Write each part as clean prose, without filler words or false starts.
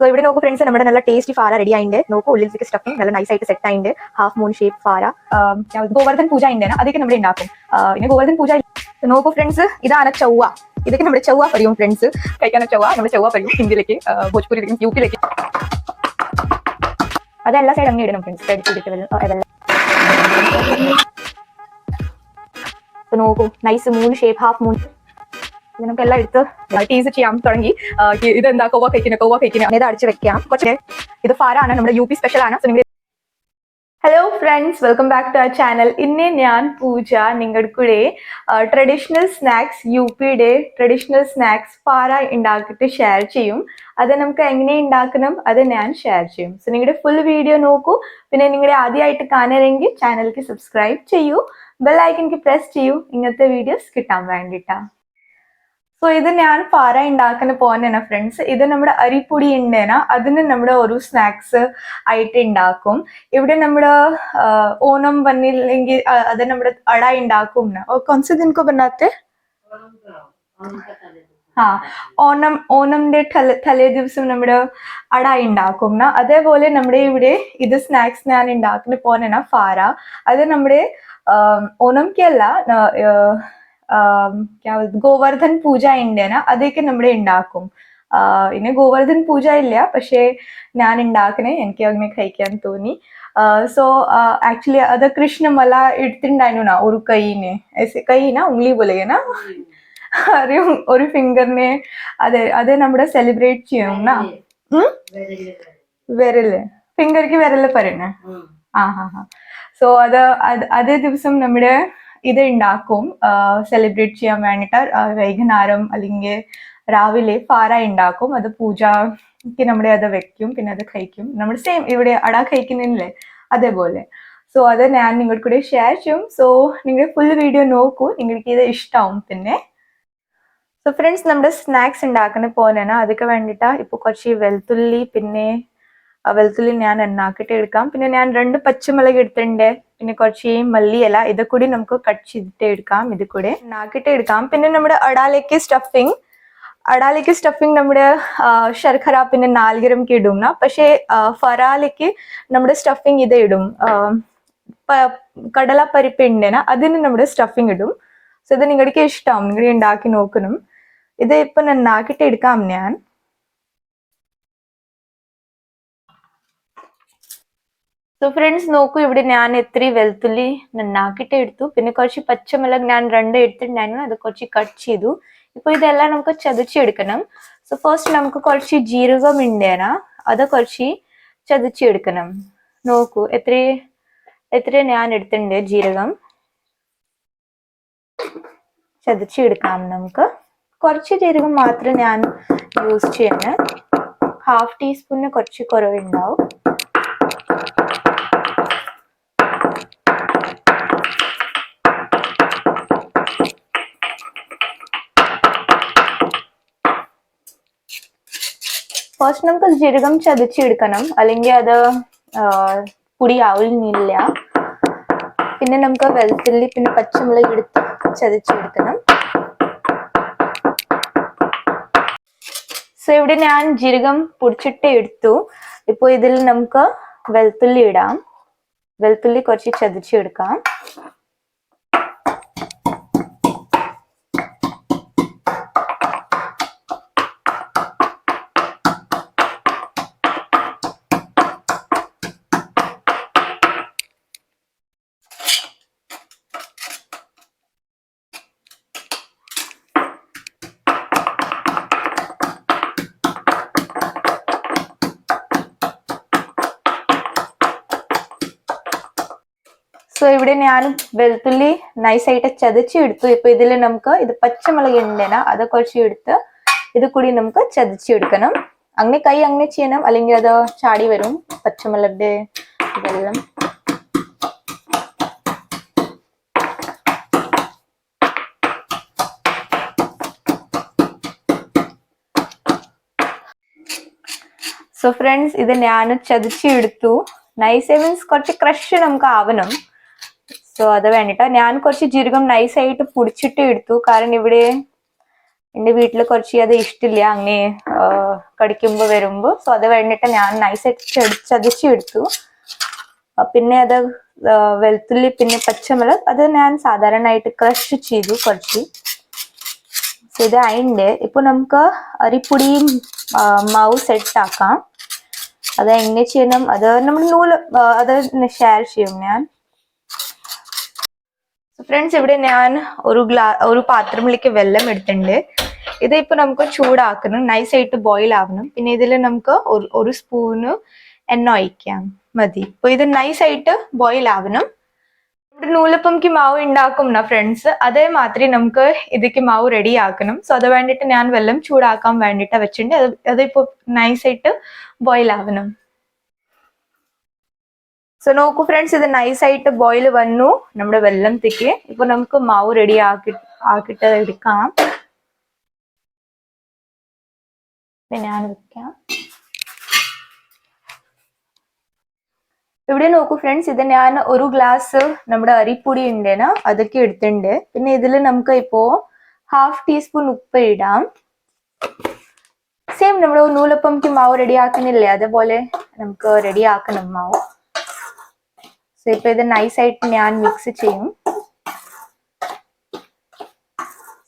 So ഇവിടെ നോക്കൂ friends, നമ്മുടെ നല്ല ടേസ്റ്റി ഫാര റെഡി ആയിട്ടുണ്ട്. നോക്കൂ, ഉള്ളിലേക്ക് സ്റ്റഫിങ് നല്ല നൈസ് ആയിട്ട് സെറ്റ് ആയിട്ടുണ്ട്. ഹാഫ് മൂൺ ഷേപ്പ് ഫാര. ഗോവർദ്ധൻ പൂജ ഉണ്ട്, അതൊക്കെ നമ്മൾ ഉണ്ടാക്കും. പിന്നെ ഗോവർദ്ധൻ പൂജ നോക്കൂ ഫ്രണ്ട്സ്, ഇതാണ് ചൊവ്വ. ഇതൊക്കെ നമ്മുടെ ചൊവ്വ പറയും ഫ്രണ്ട്സ്, കഴിക്കാൻ ചൊവ്വ നമ്മൾ ചൊവ്വ പറയും ഹിന്ദിയിലേക്ക്, ഭോജ്പൂരിലേക്കും യൂപ്പിലേക്ക്. അതെല്ലാ സൈഡ് അങ്ങനെ ഇടണം ഫ്രണ്ട്സ്, അതെല്ലാം നോക്കൂ, nice moon shape, half moon. നമുക്ക് എല്ലാം എടുത്ത് ടീസ് ചെയ്യാൻ തുടങ്ങി. ഇതെന്താ കൊവ്വ കഴിക്കുന്ന ഇത് അടിച്ച് വെക്കാം. കുറച്ച് ഇത് ഫാരാണ്, നമ്മുടെ യു പി സ്പെഷ്യൽ ആണ്. Hello friends, welcome back to our channel. ഇന്ന് ഞാൻ പൂജ നിങ്ങളുടെ കൂടെ ട്രഡീഷണൽ സ്നാക്സ്, യു പിയുടെ ട്രഡീഷണൽ സ്നാക്സ് ഫാര ഉണ്ടാക്കിയിട്ട് ഷെയർ ചെയ്യും. അത് നമുക്ക് എങ്ങനെ ഉണ്ടാക്കണം അത് ഞാൻ ഷെയർ ചെയ്യും. സോ നിങ്ങളുടെ ഫുൾ വീഡിയോ നോക്കൂ. പിന്നെ നിങ്ങളുടെ ആദ്യമായിട്ട് കാണണമെങ്കിൽ ചാനലിലേക്ക് സബ്സ്ക്രൈബ് ചെയ്യൂ, ബെൽ ഐക്കണിക്ക് പ്രസ് ചെയ്യൂ ഇങ്ങനത്തെ വീഡിയോസ് കിട്ടാൻ വേണ്ടിയിട്ടാ. സോ ഇത് ഞാൻ ഫാര ഉണ്ടാക്കുന്ന പോകാനാണ് ഫ്രണ്ട്സ്. ഇത് നമ്മുടെ അരിപ്പൊടി ഉണ്ടേന, അതിന് നമ്മുടെ ഒരു സ്നാക്സ് ആയിട്ട് ഉണ്ടാക്കും. ഇവിടെ നമ്മുടെ ഓണം വന്നില്ലെങ്കിൽ അത് നമ്മുടെ അട ഉണ്ടാക്കും. കൊൻസ് ദിनको बनाते? ഓണംന്റെ തലേ ദിവസം നമ്മുടെ അട ഉണ്ടാക്കും. അതേപോലെ നമ്മുടെ ഇവിടെ ഇത് സ്നാക്സ് ഞാൻ ഉണ്ടാക്കുന്ന പോകാനാണ് ഫാര. അത് നമ്മുടെ ഓണംക്കല്ല, ഗോവർദ്ധൻ പൂജ ഉണ്ടേന, അതൊക്കെ നമ്മുടെ ഉണ്ടാക്കും. ഇനി ഗോവർദ്ധൻ പൂജ ഇല്ല, പക്ഷേ ഞാൻ ഉണ്ടാക്കണേ, എനിക്ക് അങ്ങനെ കഴിക്കാൻ തോന്നി. സോ ആക്ച്വലി അത് കൃഷ്ണമല എടുത്തിട്ടുണ്ടായിരുന്നു ഒരു കൈന ഉംഗ്ലി പോലെയാണ് അറിയും, ഒരു ഫിംഗറിനെ. അതെ നമ്മുടെ സെലിബ്രേറ്റ് ചെയ്യും. വിരല്, ഫിംഗർക്ക് വിരല് പറയണേ. സോ അതേ ദിവസം നമ്മുടെ ഇത് ഉണ്ടാക്കും, സെലിബ്രേറ്റ് ചെയ്യാൻ വേണ്ടിട്ട്. വൈകുന്നേരം അല്ലെങ്കിൽ രാവിലെ ഫാര ഉണ്ടാക്കും. അത് പൂജക്ക് നമ്മുടെ അത് വെക്കും, പിന്നെ അത് കഴിക്കും. നമ്മൾ സെയിം ഇവിടെ അട കഴിക്കുന്നില്ലേ അതേപോലെ. സോ അത് ഞാൻ നിങ്ങളുടെ കൂടെ ഷെയർ ചെയ്യും. സോ നിങ്ങൾ ഫുൾ വീഡിയോ നോക്കൂ, നിങ്ങൾക്ക് ഇത് ഇഷ്ടമാവും. പിന്നെ സോ ഫ്രണ്ട്സ്, നമ്മുടെ സ്നാക്സ് ഉണ്ടാക്കുന്ന പോലെയാണ്. അതൊക്കെ വേണ്ടിയിട്ടാ ഇപ്പോൾ കുറച്ച് വെളുത്തുള്ളി, പിന്നെ വെളുത്തുള്ളി ഞാൻ എണ്ണാക്കിട്ട് എടുക്കാം. പിന്നെ ഞാൻ 2 പച്ചമുളക് എടുത്തിട്ടുണ്ട്, പിന്നെ കുറച്ച് മല്ലിയില. ഇത് കൂടി നമുക്ക് കട്ട് ചെയ്തിട്ട് എടുക്കാം, ഇത് കൂടെ എണ്ണാക്കിട്ട് എടുക്കാം. പിന്നെ നമ്മുടെ അടാലേക്ക് സ്റ്റഫിങ് നമ്മുടെ ശർക്കര പിന്നെ നാളികേരംക്ക് ഇടും. പക്ഷേ ഫറാലേക്ക് നമ്മുടെ സ്റ്റഫിങ് ഇത് ഇടും, കടലപ്പരിപ്പ് ഉണ്ടേന, അതിന് നമ്മുടെ സ്റ്റഫിങ് ഇടും. സോ ഇത് നിങ്ങൾക്ക് ഇഷ്ടമാവും, നിങ്ങൾ ഉണ്ടാക്കി നോക്കണം. ഇത് ഇപ്പൊ നന്നാക്കിട്ട് എടുക്കാം ഞാൻ. സോ ഫ്രണ്ട്സ് നോക്കൂ, ഇവിടെ ഞാൻ ഇത്തിരി വെളുത്തുള്ളി നന്നാക്കിട്ട് എടുത്തു. പിന്നെ കുറച്ച് പച്ചമുളക് ഞാൻ 2 എടുത്തിട്ടുണ്ടായിരുന്നു, അത് കുറച്ച് കട്ട് ചെയ്തു. ഇപ്പൊ ഇതെല്ലാം നമുക്ക് ചതച്ചെടുക്കണം. സോ ഫസ്റ്റ് നമുക്ക് കുറച്ച് ജീരകം ഉണ്ടേന, അത് കുറച്ച് ചതച്ചെടുക്കണം. നോക്കൂ എത്ര ഞാൻ എടുത്തിട്ടുണ്ട് ജീരകം. ചതച്ചെടുക്കാം നമുക്ക്. കുറച്ച് ജീരകം മാത്രം ഞാൻ യൂസ് ചെയ്യുന്നത്, 1/2 ടീസ്പൂണിന് കുറച്ച് കുറവുണ്ടാവും. ഫസ്റ്റ് നമുക്ക് ജീരകം ചതച്ചെടുക്കണം, അല്ലെങ്കിൽ അത് പൊടിയാവുന്നില്ല. പിന്നെ നമുക്ക് വെളുത്തുള്ളി പിന്നെ പച്ചമുളക് എടുത്ത് ചതച്ചെടുക്കണം. സോ ഇവിടെ ഞാൻ ജീരകം പൊടിച്ചിട്ട് എടുത്തു. ഇപ്പൊ ഇതിൽ നമുക്ക് വെളുത്തുള്ളി ഇടാം. വെളുത്തുള്ളി കുറച്ച് ചതച്ചെടുക്കാം. സോ ഇവിടെ ഞാൻ വെളുത്തുള്ളി നൈസായിട്ട് ചതച്ചെടുത്തു. ഇപ്പൊ ഇതിൽ നമുക്ക് ഇത് പച്ചമുളക് ഉണ്ടേന, അത് കുറച്ച് എടുത്ത് ഇത് കൂടി നമുക്ക് ചതച്ചെടുക്കണം. അങ്ങനെ ചെയ്യണം, അല്ലെങ്കിൽ അത് ചാടി വരും പച്ചമുളകിന്റെ ഇതെല്ലാം. സോ ഫ്രണ്ട്സ്, ഇത് ഞാൻ ചതച്ചെടുത്തു. നൈസ് മീൻസ് കുറച്ച് ക്രഷ് നമുക്ക് ആവണം. സോ അത് വേണ്ടിട്ട് ഞാൻ കുറച്ച് ജീരകം നൈസായിട്ട് പൊടിച്ചിട്ട് എടുത്തു. കാരണം ഇവിടെ എൻ്റെ വീട്ടിൽ കുറച്ച് അത് ഇഷ്ടമില്ല അങ്ങനെ കടിക്കുമ്പോൾ വരുമ്പോൾ. സോ അത് വേണ്ടിയിട്ട് ഞാൻ നൈസായിട്ട് ചതച്ചെടുത്തു. പിന്നെ അത് വെളുത്തുള്ളി പിന്നെ പച്ചമുളക് അത് ഞാൻ സാധാരണയായിട്ട് ക്രഷ് ചെയ്തു കുറച്ച്. സോ ഇത് അതിൻ്റെ ഇപ്പോൾ നമുക്ക് അരിപ്പൊടിയും മാവ് സെറ്റ് ആക്കാം. അത് എങ്ങനെ ചെയ്യണം അത് നമ്മൾ അത് ഷെയർ ചെയ്യും ഞാൻ. ഫ്രണ്ട്സ്, ഇവിടെ ഞാൻ ഒരു പാത്രത്തിലേക്ക് വെള്ളം എടുത്തിട്ടുണ്ട്. ഇത് ഇപ്പൊ നമുക്ക് ചൂടാക്കണം, നൈസായിട്ട് ബോയിൽ ആവണം. പിന്നെ ഇതിൽ നമുക്ക് ഒരു സ്പൂണ് എണ്ണ ഒഴിക്കാം, മതി. ഇപ്പൊ ഇത് നൈസായിട്ട് ബോയിൽ ആവണം. ഇവിടെ നൂലപ്പംക്ക് മാവ് ഉണ്ടാക്കും ഫ്രണ്ട്സ്, അതേ മാതിരി നമുക്ക് ഇതിക്ക് മാവ് റെഡി ആക്കണം. സോ അത് വേണ്ടിയിട്ട് ഞാൻ വെള്ളം ചൂടാക്കാൻ വേണ്ടിയിട്ട് വെച്ചിട്ടുണ്ട്. അതിപ്പോ നൈസായിട്ട് ബോയിൽ ആവണം. സോ നോക്കൂ ഫ്രണ്ട്സ്, ഇത് നൈസായിട്ട് ബോയിൽ വന്നു നമ്മുടെ വെള്ളത്തേക്ക്. ഇപ്പൊ നമുക്ക് മാവ് റെഡി ആക്കിട്ട് എടുക്കാം. ഞാൻ വെക്കാം. ഇവിടെ നോക്കൂ ഫ്രണ്ട്സ്, ഇത് ഞാൻ ഒരു ഗ്ലാസ് നമ്മുടെ അരിപ്പൊടി ഉണ്ടേന അതൊക്കെ എടുത്തിട്ടുണ്ട്. പിന്നെ ഇതിൽ നമുക്ക് ഇപ്പോ 1/2 ടീസ്പൂൺ ഉപ്പ് ഇടാം. സെയിം നമ്മൾ നൂലപ്പംക്ക് മാവ് റെഡി ആക്കുന്നില്ലേ, അതേപോലെ നമുക്ക് റെഡി ആക്കണം മാവ്. സോ ഇപ്പൊ ഇത് നൈസായിട്ട് ഞാൻ മിക്സ് ചെയ്യും.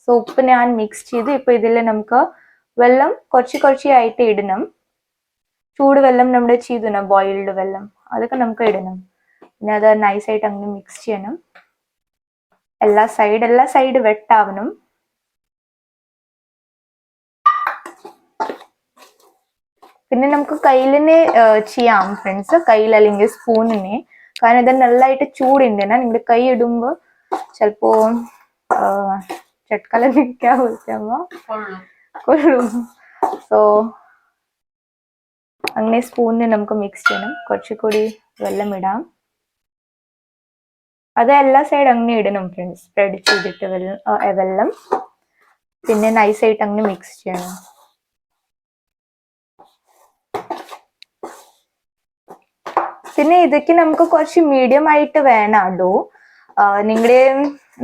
സോ ഉപ്പ് ഞാൻ മിക്സ് ചെയ്തു. ഇപ്പൊ ഇതിൽ നമുക്ക് വെള്ളം കുറച്ചായിട്ട് ഇടണം. ചൂട് വെള്ളം നമ്മുടെ ചെയ്തു ബോയിൽഡ് വെള്ളം അതൊക്കെ നമുക്ക് ഇടണം. പിന്നെ അത് നൈസായിട്ട് അങ്ങനെ മിക്സ് ചെയ്യണം. എല്ലാ സൈഡ് വെട്ടാവണം. പിന്നെ നമുക്ക് കയ്യിലിനെ ചെയ്യാം ഫ്രണ്ട്സ്, കയ്യിൽ അല്ലെങ്കിൽ സ്പൂണിനെ. കാരണം ഇത് നല്ലതായിട്ട് ചൂടുണ്ട്. നിങ്ങളുടെ കൈ ഇടുമ്പോ ചിലപ്പോ ചട്കല കൊള്ളും. സോ അങ്ങനെ സ്പൂണിന് നമുക്ക് മിക്സ് ചെയ്യണം. കുറച്ചുകൂടി വെള്ളം ഇടാം. അത് എല്ലാ സൈഡ് അങ്ങനെ ഇടണം ഫ്രണ്ട്സ്, സ്പ്രെഡ് ചെയ്തിട്ട് വെള്ളം. പിന്നെ നൈസായിട്ട് അങ്ങനെ മിക്സ് ചെയ്യണം. പിന്നെ ഇതൊക്കെ നമുക്ക് കുറച്ച് മീഡിയം ആയിട്ട് വേണോ. നിങ്ങളുടെ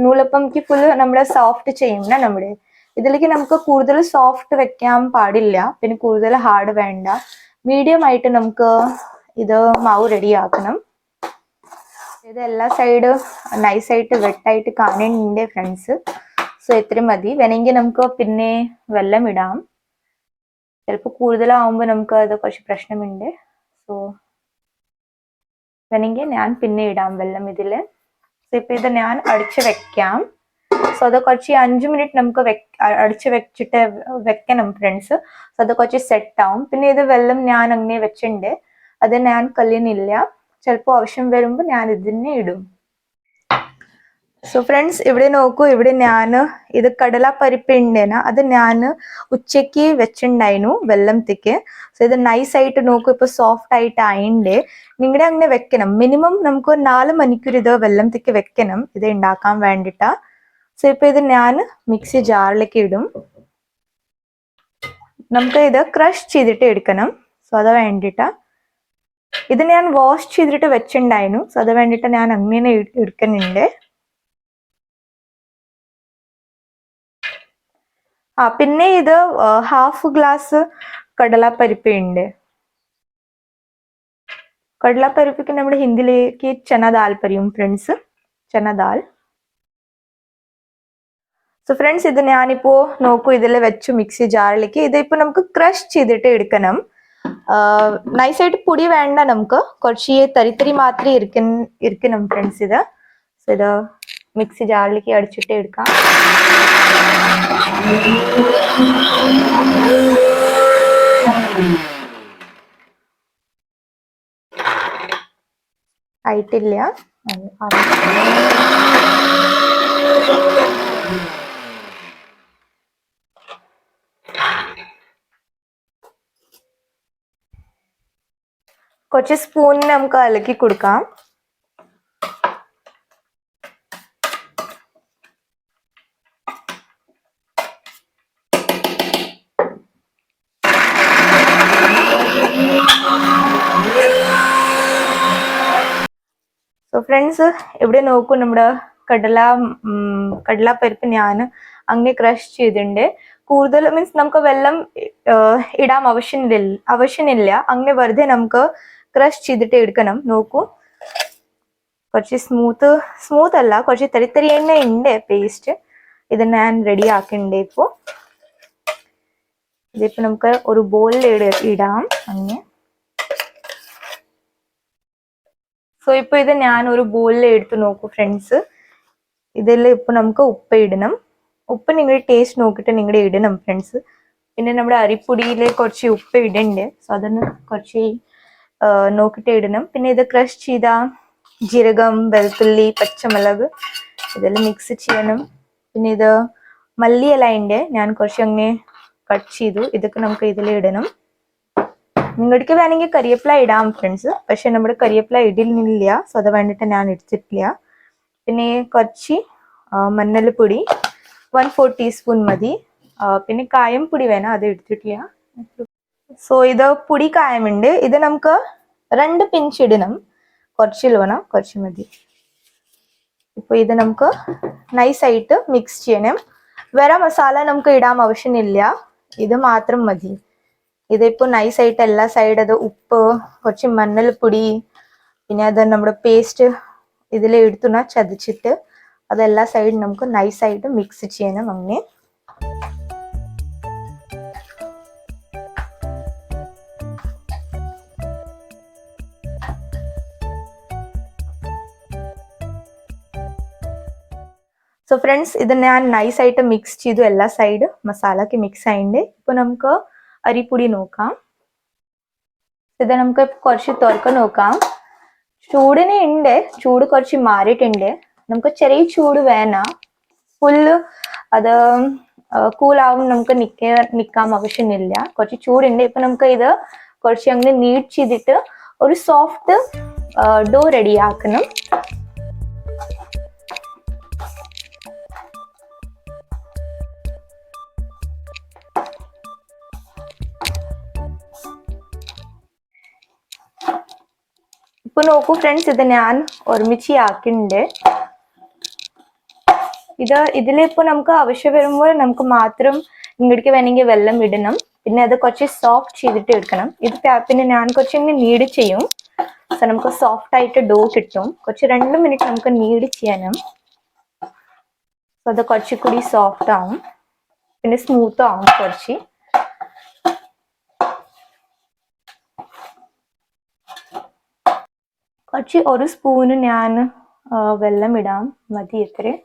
നൂലപ്പംക്ക് ഫുള്ള് നമ്മുടെ സോഫ്റ്റ് ചെയ്യുന്ന നമ്മുടെ ഇതിലേക്ക് നമുക്ക് കൂടുതൽ സോഫ്റ്റ് വെക്കാൻ പാടില്ല, പിന്നെ കൂടുതൽ ഹാർഡ് വേണ്ട. മീഡിയം ആയിട്ട് നമുക്ക് ഇത് മാവ് റെഡി ആക്കണം. ഇത് എല്ലാ സൈഡ് നൈസായിട്ട് വെട്ടായിട്ട് കാണുന്നുണ്ട് ഫ്രണ്ട്സ്. സോ ഇത്രയും മതി. വേണമെങ്കിൽ നമുക്ക് പിന്നെ വെള്ളം ഇടാം. ചിലപ്പോൾ കൂടുതലാവുമ്പോൾ നമുക്ക് അത് കുറച്ച് പ്രശ്നമുണ്ട്. സോ വേണമെങ്കിൽ ഞാൻ പിന്നെ ഇടാം വെള്ളം ഇതിൽ. സോ ഇപ്പൊ ഇത് ഞാൻ അടിച്ച് വെക്കാം. സോ അത് കുറച്ച് 5 മിനിറ്റ് നമുക്ക് അടിച്ച് വെച്ചിട്ട് വെക്കണം ഫ്രണ്ട്സ്. സോ അത് കുറച്ച് സെറ്റ് ആവും. പിന്നെ ഇത് വെള്ളം ഞാൻ അങ്ങനെ വെച്ചിട്ടുണ്ട്, അത് ഞാൻ കളയുന്നില്ല. ചിലപ്പോൾ ആവശ്യം വരുമ്പോൾ ഞാൻ ഇതിനെ ഇടും. സോ ഫ്രണ്ട്സ്, ഇവിടെ നോക്കൂ, ഇവിടെ ഞാൻ ഇത് കടലപ്പരിപ്പ് ഉണ്ടേന അത് ഞാൻ ഉച്ചയ്ക്ക് വെച്ചിട്ടുണ്ടായിരുന്നു വെള്ളത്തേക്ക്. സോ ഇത് നൈസായിട്ട് നോക്കൂ, ഇപ്പൊ സോഫ്റ്റ് ആയിട്ട് ആയിണ്ട്. നിങ്ങളുടെ അങ്ങനെ വെക്കണം. മിനിമം നമുക്ക് 4 മണിക്കൂർ ഇത് വെള്ളത്തേക്ക് വെക്കണം, ഇത് ഉണ്ടാക്കാൻ വേണ്ടിട്ടാ. സോ ഇപ്പൊ ഇത് ഞാൻ മിക്സി ജാറിലേക്ക് ഇടും. നമുക്ക് ഇത് ക്രഷ് ചെയ്തിട്ട് എടുക്കണം. സോ അത് വേണ്ടിട്ടാ. ഇത് ഞാൻ വാഷ് ചെയ്തിട്ട് വെച്ചിട്ടുണ്ടായിരുന്നു. സോ അത് വേണ്ടിട്ട് ഞാൻ അങ്ങനെ എടുക്കുന്നുണ്ട്. പിന്നെ ഇത് 1/2 ഗ്ലാസ് കടലപ്പരിപ്പ് ഉണ്ട്. കടലപ്പരിപ്പിക്ക് നമ്മുടെ ഹിന്ദിയിലേക്ക് ചനദാൽ പറയും ഫ്രണ്ട്സ്, ചനദാൽ. സോ ഫ്രണ്ട്സ്, ഇത് ഞാനിപ്പോ നോക്കൂ ഇതിൽ വെച്ചു മിക്സി ജാറിലേക്ക്. ഇതിപ്പോ നമുക്ക് ക്രഷ് ചെയ്തിട്ട് എടുക്കണം. നൈസായിട്ട് പൊടി വേണ്ട, നമുക്ക് കുറച്ച് തരി മാത്രമേ ഇരിക്കണം ഫ്രണ്ട്സ് ഇത്. സോ ഇത് മിക്സി ജാറിലേക്ക് അടിച്ചിട്ട് എടുക്കാം. ആയിട്ടില്ല. കുറച്ച് സ്പൂണിന് നമുക്ക് ഇളക്കി കൊടുക്കാം. സോ ഫ്രണ്ട്സ്, ഇവിടെ നോക്കൂ, നമ്മുടെ കടലപ്പരിപ്പ് ഞാൻ അങ്ങനെ ക്രഷ് ചെയ്തിട്ടുണ്ട്. കൂടുതൽ മീൻസ് നമുക്ക് വെള്ളം ഇടാൻ ആവശ്യമില്ല. അങ്ങനെ വെറുതെ നമുക്ക് ക്രഷ് ചെയ്തിട്ട് എടുക്കണം. നോക്കൂ, കുറച്ച് സ്മൂത്ത് അല്ല, കുറച്ച് തരി തന്നെ ഉണ്ട് പേസ്റ്റ്. ഇത് ഞാൻ റെഡി ആക്കണ്ടേ. ഇതിപ്പോ നമുക്ക് ഒരു ബോളിൽ ഇടാം അങ്ങനെ. സോ ഇപ്പൊ ഇത് ഞാൻ ഒരു ബോളിൽ എടുത്ത് നോക്കൂ ഫ്രണ്ട്സ്. ഇതിൽ ഇപ്പൊ നമുക്ക് ഉപ്പ് ഇടണം. ഉപ്പ് നിങ്ങളുടെ ടേസ്റ്റ് നോക്കിയിട്ട് നിങ്ങളുടെ ഇടണം ഫ്രണ്ട്സ്. പിന്നെ നമ്മുടെ അരിപ്പൊടിയിൽ കുറച്ച് ഉപ്പ് ഇടണ്ട്. സോ അതൊന്ന് കുറച്ച് നോക്കിയിട്ട് ഇടണം. പിന്നെ ഇത് ക്രഷ് ചെയ്ത ജീരകം, വെളുത്തുള്ളി, പച്ചമുളക് ഇതെല്ലാം മിക്സ് ചെയ്യണം. പിന്നെ ഇത് മല്ലിയില ഉണ്ട്, ഞാൻ കുറച്ച് അങ്ങനെ കട്ട് ചെയ്തു. ഇതൊക്കെ നമുക്ക് ഇതിൽ ഇടണം. നിങ്ങൾക്ക് വേണമെങ്കിൽ കരിവേപ്പില ഇടാം ഫ്രണ്ട്സ്, പക്ഷെ നമ്മുടെ കരിവേപ്പില ഇടുന്നില്ല. സോ അത് വേണ്ടിയിട്ട് ഞാൻ എടുത്തിട്ടില്ല. പിന്നെ കുറച്ച് മഞ്ഞൾപ്പൊടി 1/4 ടീസ്പൂൺ മതി. പിന്നെ കായം പൊടി വേണം, അത് എടുത്തിട്ടില്ല. സോ ഇത് പൊടി കായമുണ്ട്. ഇത് നമുക്ക് 2 പിഞ്ച് ഇടണം. കുറച്ചിൽ വേണം, കുറച്ച് മതി. ഇപ്പൊ ഇത് നമുക്ക് നൈസായിട്ട് മിക്സ് ചെയ്യണം. വേറെ മസാല നമുക്ക് ഇടാൻ ആവശ്യമില്ല, ഇത് മാത്രം മതി. ഇതിപ്പോ നൈസായിട്ട് എല്ലാ സൈഡ് അത് ഉപ്പ്, കുറച്ച് മഞ്ഞൾപ്പൊടി, പിന്നെ അത് നമ്മുടെ പേസ്റ്റ് ഇതിൽ എടുത്തുന്ന ചതച്ചിട്ട് അതെല്ലാ സൈഡും നമുക്ക് നൈസായിട്ട് മിക്സ് ചെയ്യണം അങ്ങനെ. സോ ഫ്രണ്ട്സ്, ഇത് ഞാൻ നൈസായിട്ട് മിക്സ് ചെയ്തു. എല്ലാ സൈഡ് മസാലക്ക് മിക്സ് ആയിട്ടുണ്ട്. ഇപ്പൊ നമുക്ക് അരിപ്പൊടി നോക്കാം. ഇത് നമുക്ക് കുറച്ച് തുറക്ക നോക്കാം. ചൂടിന് ഉണ്ട്, ചൂട് കുറച്ച് മാറിയിട്ടുണ്ട്. നമുക്ക് ചെറിയ ചൂട് വേണം, ഫുള്ള് അത് കൂളാവും നമുക്ക് നിൽക്കാൻ ആവശ്യമില്ല. കുറച്ച് ചൂടുണ്ട്. ഇപ്പൊ നമുക്ക് ഇത് കുറച്ച് അങ്ങനെ നീഡ് ചെയ്തിട്ട് ഒരു സോഫ്റ്റ് ഡോ റെഡി ആക്കണം. ഇപ്പൊ നോക്കൂ ഫ്രണ്ട്സ്, ഇത് ഞാൻ ഒരുമിച്ച് ആക്കിണ്ട്. ഇതിലിപ്പോ നമുക്ക് ആവശ്യം വരുമ്പോൾ നമുക്ക് മാത്രം നിങ്ങൾക്ക് വേണമെങ്കിൽ വെള്ളം ഇടണം. പിന്നെ അത് കുറച്ച് സോഫ്റ്റ് ചെയ്തിട്ട് എടുക്കണം. ഇത് പിന്നെ ഞാൻ കുറച്ച് നീഡ് ചെയ്യും. സോ നമുക്ക് സോഫ്റ്റ് ആയിട്ട് ഡോ കിട്ടും. കുറച്ച് 2 മിനിറ്റ് നമുക്ക് നീഡ് ചെയ്യണം. സോ അത് കുറച്ചുകൂടി സോഫ്റ്റ് ആവും, പിന്നെ സ്മൂത്ത് ആവും കുറച്ച്. കുറച്ച് 1 സ്പൂണ് ഞാൻ വെള്ളം ഇടാം, മതി ഇത്രയും.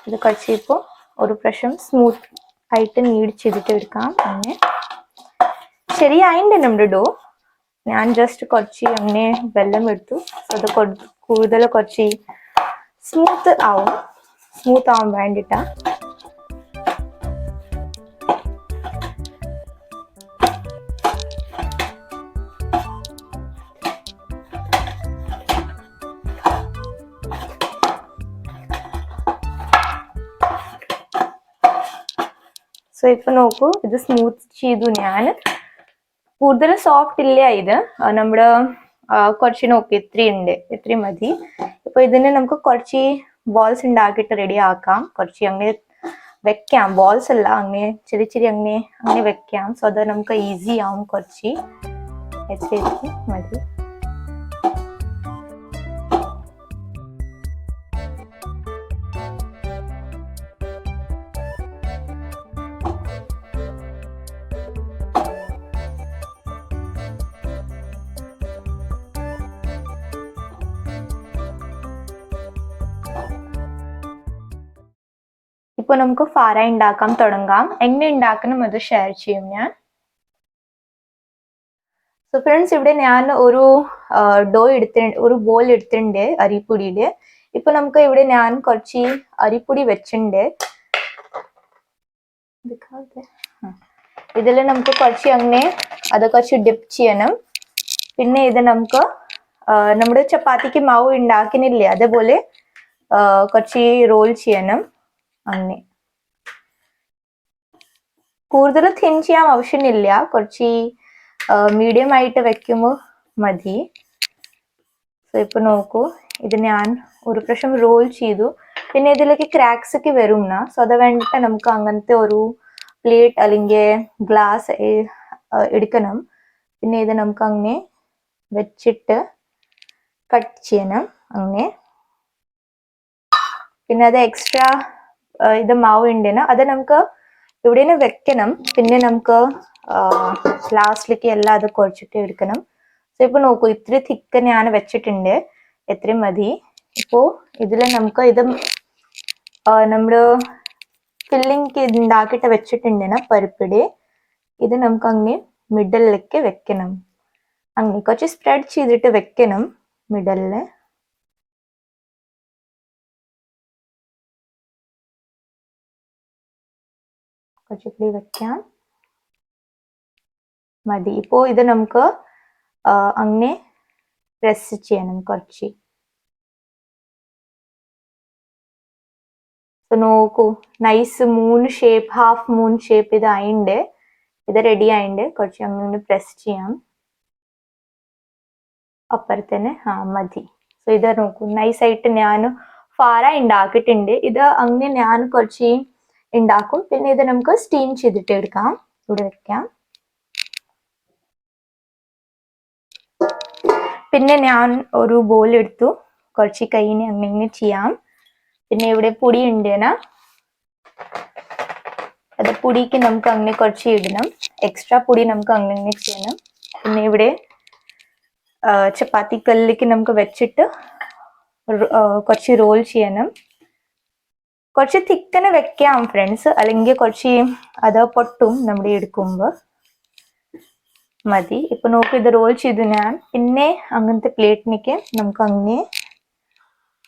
ഇത് കുറച്ച് ഇപ്പോൾ ഒരു പ്രാവശ്യം സ്മൂത്ത് ആയിട്ട് നീഡ് ചെയ്തിട്ട് എടുക്കാം അങ്ങനെ. ശരിയായിട്ടുണ്ട് നമ്മുടെ ഡോ. ഞാൻ ജസ്റ്റ് കുറച്ച് അങ്ങനെ വെള്ളം എടുത്തു. അത് കൂടുതൽ കുറച്ച് സ്മൂത്ത് ആവാൻ വേണ്ടിയിട്ടാ. സോ ഇപ്പൊ നോക്കൂ, ഇത് സ്മൂത്ത് ചെയ്തു ഞാൻ. കൂടുതൽ സോഫ്റ്റ് ഇല്ല ഇത്. നമ്മുടെ കുറച്ച് നോക്കി ഇത്രയും മതി. ഇപ്പൊ ഇതിന് നമുക്ക് കുറച്ച് ബോൾസ് ഉണ്ടാക്കിയിട്ട് റെഡി ആക്കാം. കുറച്ച് അങ്ങനെ വെക്കാം, ബോൾസ് അല്ല, അങ്ങനെ ചെറിയ അങ്ങനെ വെക്കാം. സോ അത് നമുക്ക് ഈസി ആവും. കുറച്ച് മതി. ഇപ്പൊ നമുക്ക് ഫാര ഉണ്ടാക്കാൻ തുടങ്ങാം. എങ്ങനെ ഉണ്ടാക്കണം അത് ഷെയർ ചെയ്യും ഞാൻ. സോ ഫ്രണ്ട്സ്, ഇവിടെ ഞാൻ ഒരു ഒരു ബോൾ എടുത്തിട്ടുണ്ട് അരിപ്പൊടിയുടെ. ഇപ്പൊ നമുക്ക് ഇവിടെ ഞാൻ കുറച്ച് അരിപ്പൊടി വെച്ചിട്ടുണ്ട്. ഇതിൽ നമുക്ക് കുറച്ച് അങ്ങനെ അത് കുറച്ച് ഡിപ്പ് ചെയ്യണം. പിന്നെ ഇത് നമുക്ക് നമ്മുടെ ചപ്പാത്തിക്ക് മാവ് ഉണ്ടാക്കുന്നില്ലേ, അതേപോലെ കുറച്ച് റോൾ ചെയ്യണം അങ്ങനെ. കൂടുതൽ തിൻ ചെയ്യാൻ ആവശ്യമില്ല, കുറച്ച് മീഡിയം ആയിട്ട് വെക്കുമ്പോൾ മതി. സോ ഇപ്പൊ നോക്കൂ, ഇത് ഞാൻ ഒരു പ്രാവശ്യം റോൾ ചെയ്തു. പിന്നെ ഇതിലേക്ക് ക്രാക്സ് ഒക്കെ വരും. സോ അത് വേണ്ടിയിട്ട് നമുക്ക് അങ്ങനത്തെ ഒരു പ്ലേറ്റ് അല്ലെങ്കിൽ ഗ്ലാസ് എടുക്കണം. പിന്നെ ഇത് നമുക്ക് അങ്ങനെ വെച്ചിട്ട് കട്ട് ചെയ്യണം അങ്ങനെ. പിന്നെ അത് എക്സ്ട്രാ ഇത് മാവ് ഉണ്ടെന്ന് അത് നമുക്ക് ഇവിടെ വെക്കണം. പിന്നെ നമുക്ക് ലാസ്റ്റിലേക്ക് എല്ലാം അത് കുഴച്ചിട്ട് എടുക്കണം. സോ ഇപ്പൊ നോക്കൂ, ഇത്തിരി തിക്ക് ഞാൻ വെച്ചിട്ടുണ്ട്, എത്രയും മതി. ഇപ്പോ ഇതിൽ നമുക്ക് ഇത് നമ്മള് ഫില്ലിങ് ഉണ്ടാക്കിയിട്ട് വെച്ചിട്ടുണ്ടെന്ന് പരിപ്പിടെ, ഇത് നമുക്ക് അങ്ങനെ മിഡിലേക്ക് വെക്കണം. അങ്ങനെ കുറച്ച് സ്പ്രെഡ് ചെയ്തിട്ട് വെക്കണം മിഡലില്. കുറച്ചുകൂടി വെക്കാം, മതി. ഇപ്പോ ഇത് നമുക്ക് അങ്ങനെ പ്രസ് ചെയ്യണം കുറച്ച്. നോക്കൂ, nice moon shape, half moon shape ഇത് ആയിണ്ട്. ഇത് റെഡി ആയിണ്ട്. കുറച്ച് അങ്ങനെ പ്രസ് ചെയ്യാം അപ്പുറത്തന്നെ. മതി. സോ ഇത് നോക്കൂ, നൈസായിട്ട് ഞാൻ ഫാര ഉണ്ടാക്കിയിട്ടുണ്ട്. ഇത് അങ്ങനെ ഞാൻ കുറച്ച് ഉണ്ടാക്കും. പിന്നെ ഇത് നമുക്ക് സ്റ്റീം ചെയ്തിട്ട് എടുക്കാം. ഇവിടെ വെക്കാം. പിന്നെ ഞാൻ ഒരു ബോൾ എടുത്തു, കുറച്ച് കൈയിനെ അങ്ങനെ ചെയ്യാം. പിന്നെ ഇവിടെ പൊടി ഉണ്ടെന്നാ, അത് പൊടിക്ക് നമുക്ക് അങ്ങനെ കുറച്ച് ഇടണം. എക്സ്ട്രാ പൊടി നമുക്ക് അങ്ങനെ ചെയ്യണം. പിന്നെ ഇവിടെ ചപ്പാത്തി കല്ലിലേക്ക് നമുക്ക് വെച്ചിട്ട് കുറച്ച് റോൾ ചെയ്യണം. കുറച്ച് തിക്കനെ വെക്കാം ഫ്രണ്ട്സ്, അല്ലെങ്കിൽ കുറച്ച് അത് പൊട്ടും നമ്മുടെ എടുക്കുമ്പോൾ. മതി. ഇപ്പൊ നോക്കി ഇത് റോൾ ചെയ്തു ഞാൻ. പിന്നെ അങ്ങനത്തെ പ്ലേറ്റിലേക്ക് നമുക്ക് അങ്ങനെ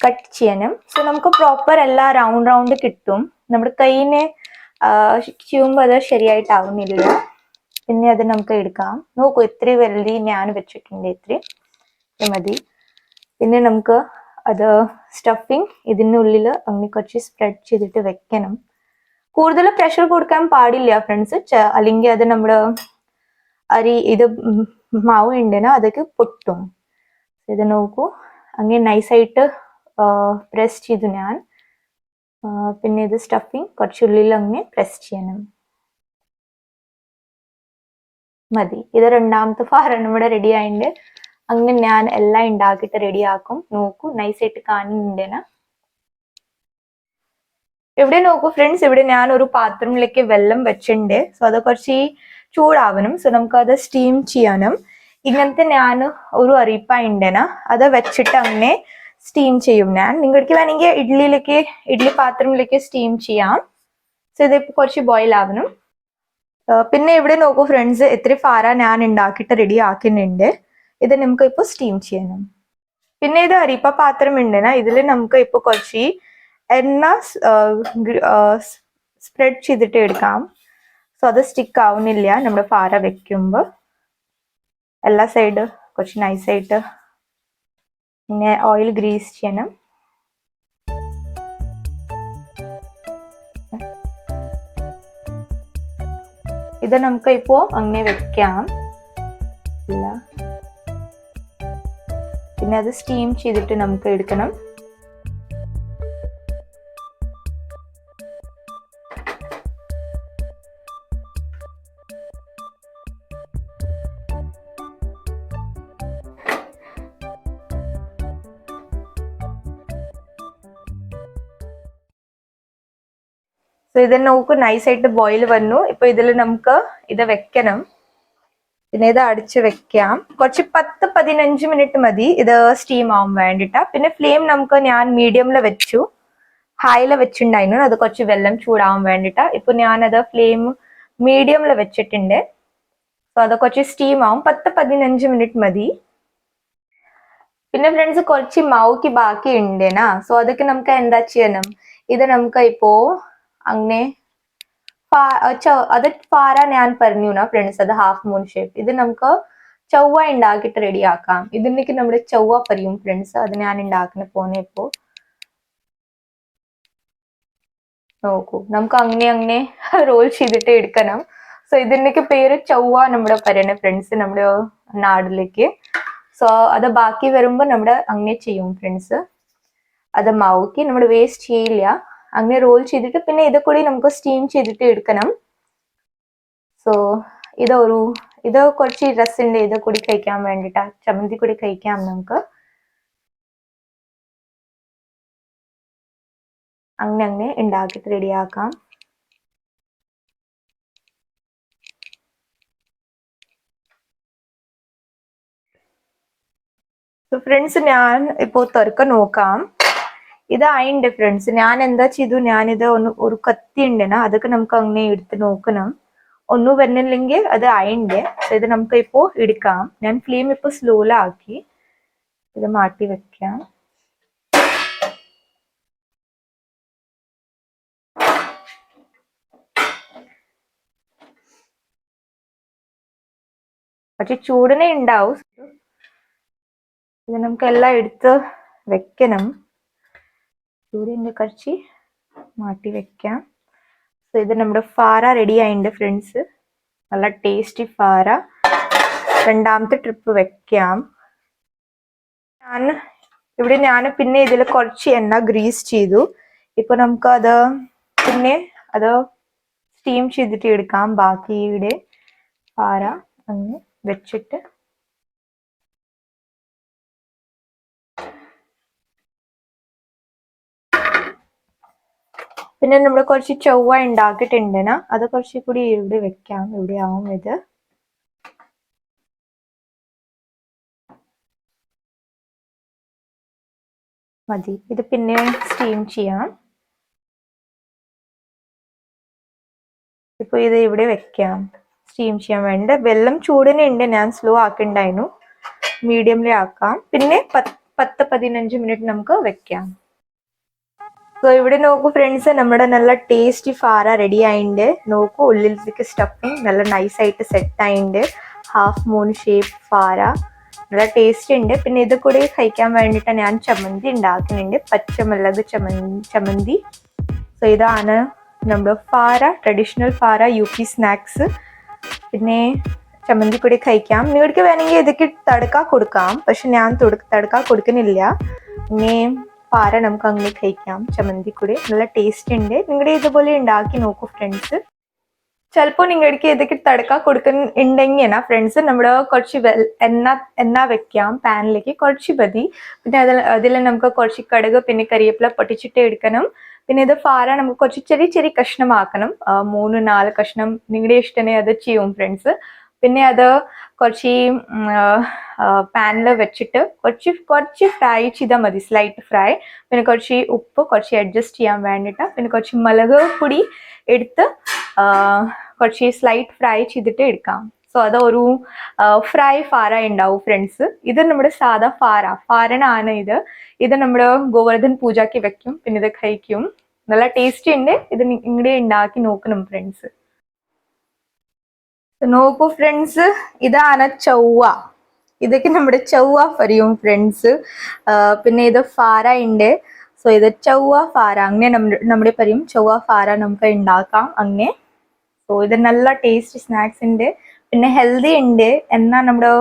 കട്ട് ചെയ്യണം. സോ നമുക്ക് പ്രോപ്പർ എല്ലാം റൗണ്ട് റൗണ്ട് കിട്ടും. നമ്മുടെ കൈയിനെ ചെയ്യുമ്പോൾ അത് ശരിയായിട്ടാവുന്നില്ല. പിന്നെ അത് നമുക്ക് എടുക്കാം. നോക്കൂ, ഇത്രയും വലുതി ഞാൻ വെച്ചിട്ടുണ്ട്, ഇത്രയും മതി. പിന്നെ നമുക്ക് അത് സ്റ്റഫിങ് ഇതിനുള്ളിൽ അങ്ങനെ കുറച്ച് സ്പ്രെഡ് ചെയ്തിട്ട് വെക്കണം. കൂടുതൽ പ്രഷർ കൊടുക്കാൻ പാടില്ല ഫ്രണ്ട്സ്, അല്ലെങ്കിൽ അത് നമ്മുടെ ഇത് മാവ് ഉണ്ടെന്നാ അതൊക്കെ പൊട്ടും. ഇത് നോക്കൂ, അങ്ങനെ നൈസായിട്ട് പ്രസ് ചെയ്തു ഞാൻ. പിന്നെ ഇത് സ്റ്റഫിങ് കുറച്ചുള്ളിൽ അങ്ങനെ പ്രസ് ചെയ്യണം, മതി. ഇത് രണ്ടാമത്തെ ഫാറ നമ്മുടെ റെഡി ആയിട്ടുണ്ട്. അങ്ങനെ ഞാൻ എല്ലാം ഉണ്ടാക്കിയിട്ട് റെഡിയാക്കും. നോക്കൂ, നൈസായിട്ട് കാണുന്നുണ്ടെന്നാ. ഇവിടെ നോക്കൂ ഫ്രണ്ട്സ്, ഇവിടെ ഞാൻ ഒരു പാത്രത്തിലേക്ക് വെള്ളം വെച്ചിട്ടുണ്ട്. സോ അത് കുറച്ച് ചൂടാവണം. സോ നമുക്ക് അത് സ്റ്റീം ചെയ്യാനും. ഇങ്ങനത്തെ ഞാൻ ഒരു അരിപ്പ ഉണ്ടെന്നാ, അത് വെച്ചിട്ട് അങ്ങനെ സ്റ്റീം ചെയ്യും ഞാൻ. നിങ്ങൾക്ക് വേണമെങ്കിൽ ഇഡ്ഡലി പാത്രത്തിലേക്ക് സ്റ്റീം ചെയ്യാം. സോ ഇത് കുറച്ച് ബോയിൽ ആവണം. പിന്നെ ഇവിടെ നോക്കൂ ഫ്രണ്ട്സ്, എത്ര ഫാര ഞാൻ ഉണ്ടാക്കിയിട്ട് റെഡി ആക്കുന്നുണ്ട്. ഇത് നമുക്ക് ഇപ്പോൾ സ്റ്റീം ചെയ്യണം. പിന്നെ ഇത് അരിപ്പ പാത്രം ഉണ്ടെന്നാ, ഇതിൽ നമുക്ക് ഇപ്പോൾ കുറച്ച് എണ്ണ സ്പ്രെഡ് ചെയ്തിട്ട് എടുക്കാം. സോ അത് സ്റ്റിക്ക് ആവുന്നില്ല നമ്മുടെ ഫാര വെക്കുമ്പോൾ. എല്ലാ സൈഡ് കുറച്ച് നൈസായിട്ട് പിന്നെ ഓയിൽ ഗ്രീസ് ചെയ്യണം. ഇത് നമുക്ക് ഇപ്പോ അങ്ങനെ വെക്കാം. പിന്നെ അത് സ്റ്റീം ചെയ്തിട്ട് നമുക്ക് എടുക്കണം. സോ ഇത് നമുക്ക് നൈസായിട്ട് ബോയിൽ വന്നു. ഇപ്പൊ ഇതിൽ നമുക്ക് ഇത് വെക്കണം. പിന്നെ ഇത് അടിച്ച് വെക്കാം. കുറച്ച് 10-15 മിനിറ്റ് മതി ഇത് സ്റ്റീം ആവാൻ വേണ്ടിട്ടാ. പിന്നെ ഫ്ലെയിം നമുക്ക് ഞാൻ മീഡിയമില് വെച്ചു, ഹൈയില് വെച്ചിട്ടുണ്ടായിരുന്നു. അത് കുറച്ച് വെള്ളം ചൂടാവാൻ വേണ്ടിട്ടാ. ഇപ്പൊ ഞാനത് ഫ്ലെയിം മീഡിയമില് വെച്ചിട്ടുണ്ട്. സോ അത് കുറച്ച് സ്റ്റീം ആവും. 10-15 മിനിറ്റ് മതി. പിന്നെ ഫ്രണ്ട്സ്, കുറച്ച് മാവുക്ക് ബാക്കി ഉണ്ടെന്നാ. സോ അതൊക്കെ നമുക്ക് എന്താ ചെയ്യണം, ഇത് നമുക്ക് ഇപ്പോ അങ്ങനെ അത് ഫാര ഞാൻ പറഞ്ഞു ഫ്രണ്ട്സ്, അത് ഹാഫ് മൂൺ ഷേപ്പ്. ഇത് നമുക്ക് ചൊവ്വ ഉണ്ടാക്കിയിട്ട് റെഡിയാക്കാം. ഇതിനേക്ക് നമ്മുടെ ചൊവ്വ പറയും ഫ്രണ്ട്സ്. അത് ഞാൻ ഉണ്ടാക്കുന്ന പോന്നെ. ഇപ്പോ നോക്കൂ, നമുക്ക് അങ്ങനെ റോൾ ചെയ്തിട്ട് എടുക്കണം. സോ ഇതിനേക്ക് പേര് ചൊവ്വ നമ്മുടെ പറയണേ ഫ്രണ്ട്സ്, നമ്മുടെ നാടിലേക്ക്. സോ അത് ബാക്കി വരുമ്പോ നമ്മുടെ അങ്ങനെ ചെയ്യും ഫ്രണ്ട്സ്. അത് മാവുക്ക് നമ്മൾ വേസ്റ്റ് ചെയ്യില്ല. അങ്ങനെ റോൾ ചെയ്തിട്ട് പിന്നെ ഇത് കൂടി നമുക്ക് സ്റ്റീം ചെയ്തിട്ട് എടുക്കണം. സോ ഇത് കുറച്ച് രസമുണ്ട്, ഇത് കൂടി കഴിക്കാൻ വേണ്ടിട്ടാ, ചമ്മന്തി കൂടി കഴിക്കാം നമുക്ക്. അങ്ങനെ ഉണ്ടാക്കിയിട്ട് റെഡിയാക്കാം. ഫ്രണ്ട്സ് ഞാൻ ഇപ്പോ തുറക്ക നോക്കാം. ഇതായിണ്ട് ഫ്രണ്ട്സ്. ഞാൻ എന്താ ചെയ്തു, ഞാനിത് ഒരു കത്തി ഉണ്ടെന്നാ, അതൊക്കെ നമുക്ക് അങ്ങനെ എടുത്ത് നോക്കണം. ഒന്നും വരുന്നില്ലെങ്കിൽ അത് ആയിണ്ട്. ഇത് നമുക്ക് ഇപ്പോ എടുക്കാം. ഞാൻ ഫ്ലെയിം ഇപ്പൊ സ്ലോയിലാക്കി ഇത് മാറ്റി വെക്കാം. പക്ഷെ ചൂടിനെ ഉണ്ടാവും. ഇത് നമുക്ക് എല്ലാം എടുത്ത് വെക്കണം. ചൂടിന്റെ കുറച്ച് മാറ്റി വെക്കാം. സോ ഇത് നമ്മുടെ ഫാര റെഡി ആയിട്ടുണ്ട് ഫ്രണ്ട്സ്. നല്ല ടേസ്റ്റി ഫാര. രണ്ടാമത്തെ ട്രിപ്പ് വെക്കാം. ഞാൻ പിന്നെ ഇതിൽ കുറച്ച് എണ്ണ ഗ്രീസ് ചെയ്തു. ഇപ്പൊ നമുക്ക് അത് പിന്നെ അത് സ്റ്റീം ചെയ്തിട്ട് എടുക്കാം. ബാക്കിയുടെ ഫാര അങ്ങ് വെച്ചിട്ട് പിന്നെ നമ്മൾ കുറച്ച് ചൊവ്വ ഉണ്ടാക്കിയിട്ടുണ്ടെന്നാ, അത് കുറച്ച് കൂടി ഇവിടെ വെക്കാം. ഇവിടെ ആവും ഇത്. മതി. ഇത് പിന്നെ സ്റ്റീം ചെയ്യാം. ഇപ്പൊ ഇത് ഇവിടെ വെക്കാം സ്റ്റീം ചെയ്യാൻ വേണ്ട. വെള്ളം ചൂടിനുണ്ട്, ഞാൻ സ്ലോ ആക്കിണ്ടായിരുന്നു, മീഡിയമിൽ ആക്കാം. പിന്നെ 10-15 മിനിറ്റ് നമുക്ക് വെക്കാം. സോ ഇവിടെ നോക്കൂ ഫ്രണ്ട്സ്, നമ്മുടെ നല്ല ടേസ്റ്റി ഫാര റെഡി ആയിണ്ട്. നോക്കൂ, ഉള്ളിലേക്ക് സ്റ്റഫിങ് നല്ല നൈസായിട്ട് സെറ്റ് ആയിണ്ട്. ഹാഫ് മൂൺ ഷേപ്പ് ഫാര നല്ല ടേസ്റ്റ് ഉണ്ട്. പിന്നെ ഇത് കൂടി കഴിക്കാൻ വേണ്ടിയിട്ട് ഞാൻ ചമ്മന്തി ഉണ്ടാക്കുന്നുണ്ട്, പച്ചമുളക് ചമ്മന്തി. സോ ഇതാണ് നമ്മുടെ ഫാര, ട്രഡീഷണൽ ഫാര UP സ്നാക്സ്. പിന്നെ ചമ്മന്തി കൂടി കഴിക്കാം. നിങ്ങൾക്ക് വേണമെങ്കിൽ ഇതൊക്കെ തടുക്ക കൊടുക്കാം, പക്ഷെ ഞാൻ തടുക്ക കൊടുക്കുന്നില്ല. പിന്നെ ഫാര നമുക്ക് അങ്ങനെ കഴിക്കാം ചമ്മന്തി കൂടി. നല്ല ടേസ്റ്റ് ഉണ്ട്. നിങ്ങളുടെ ഇതുപോലെ ഉണ്ടാക്കി നോക്കൂ ഫ്രണ്ട്സ്. ചിലപ്പോൾ നിങ്ങൾക്ക് ഇതൊക്കെ തടുക്ക കൊടുക്കുന്നുണ്ടെങ്കിൽ ഫ്രണ്ട്സ്, നമ്മുടെ കുറച്ച് എണ്ണ വെക്കാം പാനിലേക്ക്, കുറച്ച് മതി. പിന്നെ അതിൽ നമുക്ക് കുറച്ച് കടുക് പിന്നെ കരിവേപ്പില പൊട്ടിച്ചിട്ട് എടുക്കണം. പിന്നെ ഇത് ഫാര നമുക്ക് കുറച്ച് ചെറിയ കഷ്ണമാക്കണം. 3-4 കഷ്ണം നിങ്ങളുടെ ഇഷ്ടമേ അത് ചെയ്യും ഫ്രണ്ട്സ്. പിന്നെ അത് കുറച്ച് പാനിൽ വെച്ചിട്ട് കുറച്ച് ഫ്രൈ ചെയ്താൽ മതി, സ്ലൈറ്റ് ഫ്രൈ. പിന്നെ കുറച്ച് ഉപ്പ് കുറച്ച് അഡ്ജസ്റ്റ് ചെയ്യാൻ വേണ്ടിയിട്ട്, പിന്നെ കുറച്ച് മുളക് പൊടി എടുത്ത് കുറച്ച് സ്ലൈറ്റ് ഫ്രൈ ചെയ്തിട്ട് എടുക്കാം. സോ അത് ഒരു ഫ്രൈ ഫാര ഉണ്ടാവും ഫ്രണ്ട്സ്. ഇത് നമ്മുടെ സാധാ ഫാരനാണ് ഇത് നമ്മുടെ ഗോവർദ്ധൻ പൂജയ്ക്ക് വെക്കും, പിന്നെ ഇത് കഴിക്കും. നല്ല ടേസ്റ്റി ഉണ്ട്. ഇത് നിങ്ങളുടെ ഉണ്ടാക്കി നോക്കണം ഫ്രണ്ട്സ്. നോക്കൂ ഫ്രണ്ട്സ്, ഇതാണ് ചൊവ്വ. ഇതൊക്കെ നമ്മുടെ ചൊവ്വ പറയും ഫ്രണ്ട്സ്. പിന്നെ ഇത് ഫാര ഉണ്ട്. സോ ഇത് ചൊവ്വ ഫാര അങ്ങനെ നമ്മുടെ പറയും. ചൊവ്വ ഫാര നമുക്ക് ഉണ്ടാക്കാം അങ്ങനെ. സോ ഇത് നല്ല ടേസ്റ്റി സ്നാക്സ് ഉണ്ട്. പിന്നെ ഹെൽത്തി ഉണ്ട്. എന്നാൽ നമ്മുടെ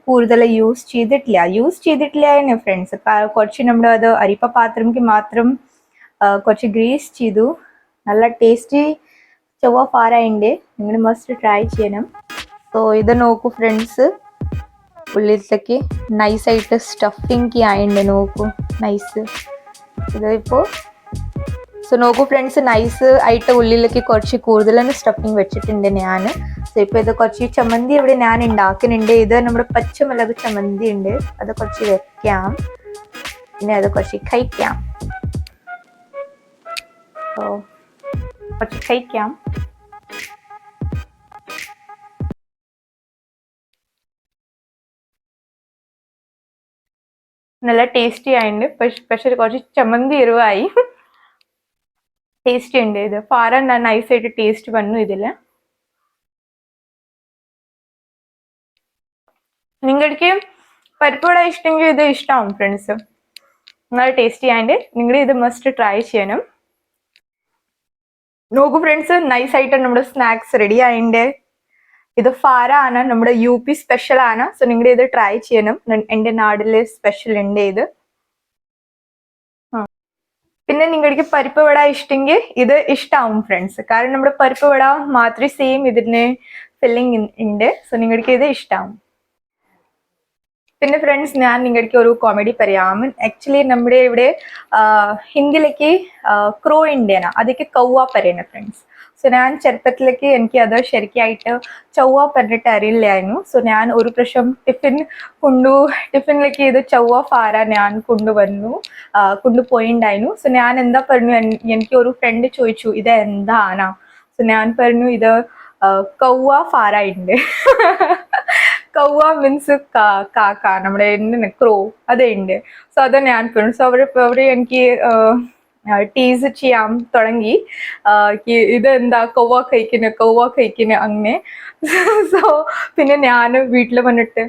കൂടുതൽ യൂസ് ചെയ്തിട്ടില്ല ഫ്രണ്ട്സ്. കുറച്ച് നമ്മുടെ അത് അരിപ്പ പാത്രംക്ക് മാത്രം കുറച്ച് ഗ്രീസ് ചെയ്തു. നല്ല ടേസ്റ്റി ചൊവ്വ ഫാര ഉണ്ട്. നിങ്ങൾ മസ്റ്റ് ട്രൈ ചെയ്യണം. സോ ഇത് നോക്കൂ ഫ്രണ്ട്സ്, ഉള്ളിലേക്ക് നൈസായിട്ട് സ്റ്റഫിങ് ആയിട്ടുണ്ട്. നോക്കൂ നൈസ് ഇതിപ്പോൾ. സോ നോക്കൂ ഫ്രണ്ട്സ്, നൈസ് ആയിട്ട് ഉള്ളിലേക്ക് കുറച്ച് കൂടുതലാണ് സ്റ്റഫിങ് വെച്ചിട്ടുണ്ട് ഞാൻ. സോ ഇപ്പോൾ ഇത് കുറച്ച് ചമ്മന്തി ഇവിടെ ഞാൻ ഉണ്ടാക്കുന്നുണ്ട്. ഇത് നമ്മുടെ പച്ചമുളക് ചമ്മന്തി ഉണ്ട്, അത് കുറച്ച് വെക്കാം. പിന്നെ അത് കുറച്ച് കഴിക്കാം. സോ കുറച്ച് കഴിക്കാം. നല്ല ടേസ്റ്റി ആയിട്ടുണ്ട്. പക്ഷെ കുറച്ച് ചമ്മന്തി എരിവായി. ടേസ്റ്റി ഉണ്ട്. ഇത് ഫാര നൈസായിട്ട് ടേസ്റ്റ് വന്നു ഇതില്. നിങ്ങൾക്ക് പരിപ്പുവട ഇഷ്ടമെങ്കിൽ ഇത് ഇഷ്ടമാവും ഫ്രണ്ട്സ്. നല്ല ടേസ്റ്റി ആയിട്ട് നിങ്ങൾ ഇത് മസ്റ്റ് ട്രൈ ചെയ്യണം. നോക്കൂ ഫ്രണ്ട്സ്, നൈസായിട്ട് നമ്മുടെ സ്നാക്സ് റെഡി ആയിട്ടുണ്ട്. ഇത് ഫാര ആണ്, നമ്മുടെ UP സ്പെഷ്യൽ ആണ്. സോ നിങ്ങൾ ഇത് ട്രൈ ചെയ്യണം. എൻ്റെ നാട്ടിലെ സ്പെഷ്യൽ ഉണ്ട് ഇത്. പിന്നെ നിങ്ങൾക്ക് പരിപ്പ് വട ഇഷ്ടമെങ്കിൽ ഇത് ഇഷ്ടാവും ഫ്രണ്ട്സ്. കാരണം നമ്മുടെ പരിപ്പ് വട മാത്രമേ സെയിം ഇതിന് ഫില്ലിംഗ് ഉണ്ട്. സോ നിങ്ങൾക്ക് ഇത് ഇഷ്ടാവും. പിന്നെ ഫ്രണ്ട്സ് ഞാൻ നിങ്ങൾക്ക് ഒരു കോമഡി പറയാം. ആക്ച്വലി നമ്മുടെ ഇവിടെ ഹിന്ദിയിലേക്ക് ക്രോ ഇന്ത്യന അതൊക്കെ കൗവ പറയണ ഫ്രണ്ട്സ്. സോ ഞാൻ ചെറുപ്പത്തിലേക്ക് എനിക്ക് അത് ശരിക്കായിട്ട് ചൊവ്വ പറഞ്ഞിട്ട് അറിയില്ലായിരുന്നു. സോ ഞാൻ ഒരു പ്രാവശ്യം ടിഫിനിലേക്ക് ഇത് ചൊവ്വ ഫാര ഞാൻ കൊണ്ടുപോയിണ്ടായിരുന്നു. സോ ഞാൻ എന്താ പറഞ്ഞു, എനിക്ക് ഒരു ഫ്രണ്ട് ചോദിച്ചു ഇത് എന്താണ്. സോ ഞാൻ പറഞ്ഞു ഇത് കൗവ ഫാര ഉണ്ട്. കൗവ മീൻസ് കാക്ക, നമ്മുടെ ക്രോ അതുണ്ട്. സോ അത് ഞാൻ പറഞ്ഞു. സോ അവര് എനിക്ക് ടീസ് ചെയ്യാൻ തുടങ്ങി, ഇതെന്താ കൗവ കഴിക്കുന്ന അങ്ങനെ. സോ പിന്നെ ഞാൻ വീട്ടിൽ വന്നിട്ട്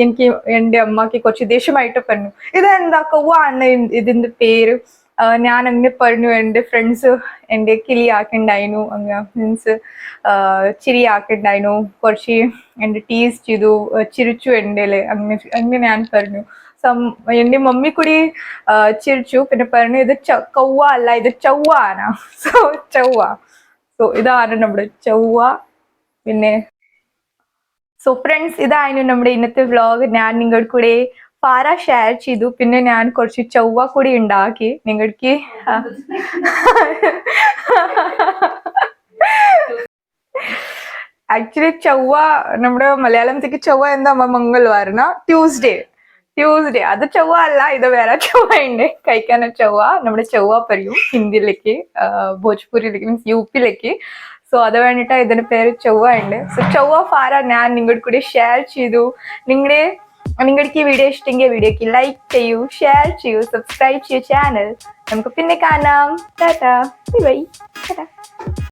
എനിക്ക് എൻ്റെ അമ്മക്ക് കുറച്ച് ദേഷ്യമായിട്ട് പറഞ്ഞു, ഇതെന്താ കൗവ ആണ് ഇതിന്റെ പേര്. ഞാൻ അങ്ങനെ പറഞ്ഞു. എൻ്റെ ഫ്രണ്ട്സ് എൻ്റെ കിളിയാക്കുണ്ടായിരുന്നു, അങ്ങ് മീൻസ് ചിരിയാക്കുണ്ടായിരുന്നു, കുറച്ച് എൻ്റെ ടീസ് ചെയ്തു, ചിരിച്ചു എൻ്റെ അങ്ങനെ ഞാൻ പറഞ്ഞു. എൻ്റെ മമ്മി കൂടി ചിരിച്ചു. പിന്നെ പറഞ്ഞു ഇത് കൗവ അല്ല, ഇത് ചൊവ്വ ആണ്. സോ ചൊവ്വ. സോ ഇതാണ് നമ്മുടെ ചൊവ്വ. പിന്നെ സോ ഫ്രണ്ട്സ് ഇതായിരുന്നു നമ്മുടെ ഇന്നത്തെ വ്ലോഗ്. ഞാൻ നിങ്ങളുടെ കൂടെ ഫാര ഷെയർ ചെയ്തു. പിന്നെ ഞാൻ കുറച്ച് ചൊവ്വ കൂടി ഉണ്ടാക്കി നിങ്ങൾക്ക്. ആക്ച്വലി ചൊവ്വ നമ്മുടെ മലയാളത്തിലേക്ക് ചൊവ്വ എന്താ മംഗൾവാരന ട്യൂസ്ഡേ അത് ചൊവ്വ അല്ല, ഇത് വേറെ ചൊവ്വ ഉണ്ട് കഴിക്കാൻ. ചൊവ്വ നമ്മുടെ ചൊവ്വ പറയും ഹിന്ദിയിലേക്ക്, ഭോജ്പൂരിലേക്ക് മീൻസ് യുപിയിലേക്ക്. സോ അത് വേണ്ടിയിട്ട് ഇതിന്റെ പേര് ചൊവ്വ ഉണ്ട്. സോ ചൊവ്വ ഫാര ഞാൻ നിങ്ങളുടെ കൂടെ ഷെയർ ചെയ്തു. നിങ്ങൾക്ക് ഈ വീഡിയോ ഇഷ്ടമെങ്കിൽ വീഡിയോക്ക് ലൈക്ക് ചെയ്യൂ, ഷെയർ ചെയ്യൂ, സബ്സ്ക്രൈബ് ചെയ്യൂ ചാനൽ. നമുക്ക് പിന്നെ കാണാം. Tata, bye bye, Tata.